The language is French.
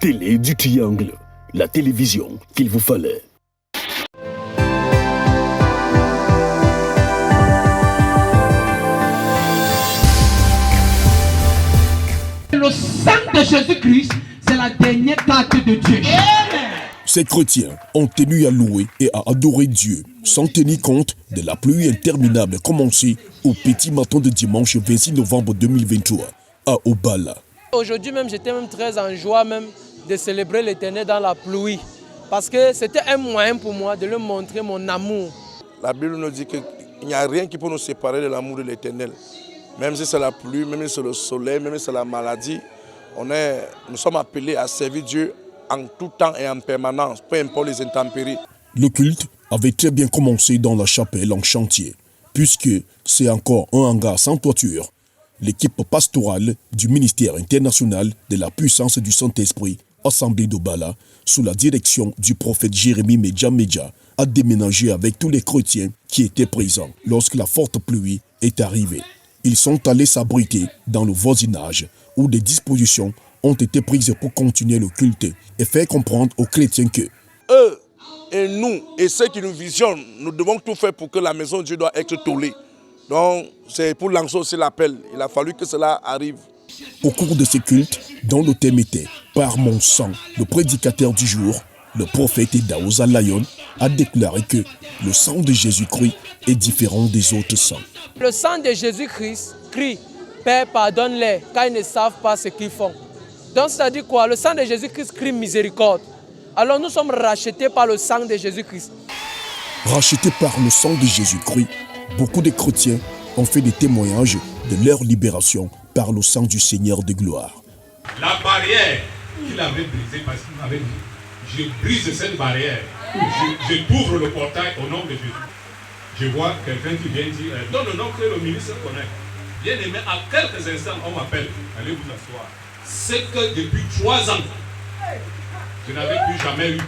télé du triangle, la télévision qu'il vous fallait. Le sang de Jésus-Christ, c'est la dernière carte de Dieu. Ces chrétiens ont tenu à louer et à adorer Dieu, sans tenir compte de la pluie interminable commencée au petit matin de dimanche 26 novembre 2023 à Obala. Aujourd'hui même, j'étais même très en joie même de célébrer l'Éternel dans la pluie. Parce que c'était un moyen pour moi de lui montrer mon amour. La Bible nous dit qu'il n'y a rien qui peut nous séparer de l'amour de l'Éternel. Même si c'est la pluie, même si c'est le soleil, même si c'est la maladie, nous sommes appelés à servir Dieu en tout temps et en permanence, peu importe les intempéries. Le culte avait très bien commencé dans la chapelle en chantier, puisque c'est encore un hangar sans toiture. L'équipe pastorale du ministère international de la puissance du Saint-Esprit, Assemblée d'Obala, sous la direction du prophète Jérémie Medja, a déménagé avec tous les chrétiens qui étaient présents lorsque la forte pluie est arrivée. Ils sont allés s'abriter dans le voisinage où des dispositions ont été prises pour continuer le culte et faire comprendre aux chrétiens que eux et nous et ceux qui nous visionnent, nous devons tout faire pour que la maison de Dieu doit être tollée. Donc c'est pour lancer aussi l'appel. Il a fallu que cela arrive. Au cours de ces cultes, dont le thème était « Par mon sang », le prédicateur du jour, le prophète Daouza Layon, a déclaré que le sang de Jésus-Christ est différent des autres sangs. Le sang de Jésus-Christ crie « Père, pardonne-les, car ils ne savent pas ce qu'ils font ». Donc c'est-à-dire quoi? Le sang de Jésus-Christ crie miséricorde. Alors nous sommes rachetés par le sang de Jésus-Christ. Rachetés par le sang de Jésus-Christ, beaucoup de chrétiens ont fait des témoignages de leur libération par le sang du Seigneur de gloire. La barrière qu'il avait brisée, parce qu'il m'avait dit, je brise cette barrière, je t'ouvre le portail au nom de Jésus. Je vois quelqu'un qui vient dire, non, que le ministre connaît. Bien aimé, à quelques instants, on m'appelle, allez vous asseoir. C'est que depuis 3 ans, je n'avais plus jamais eu.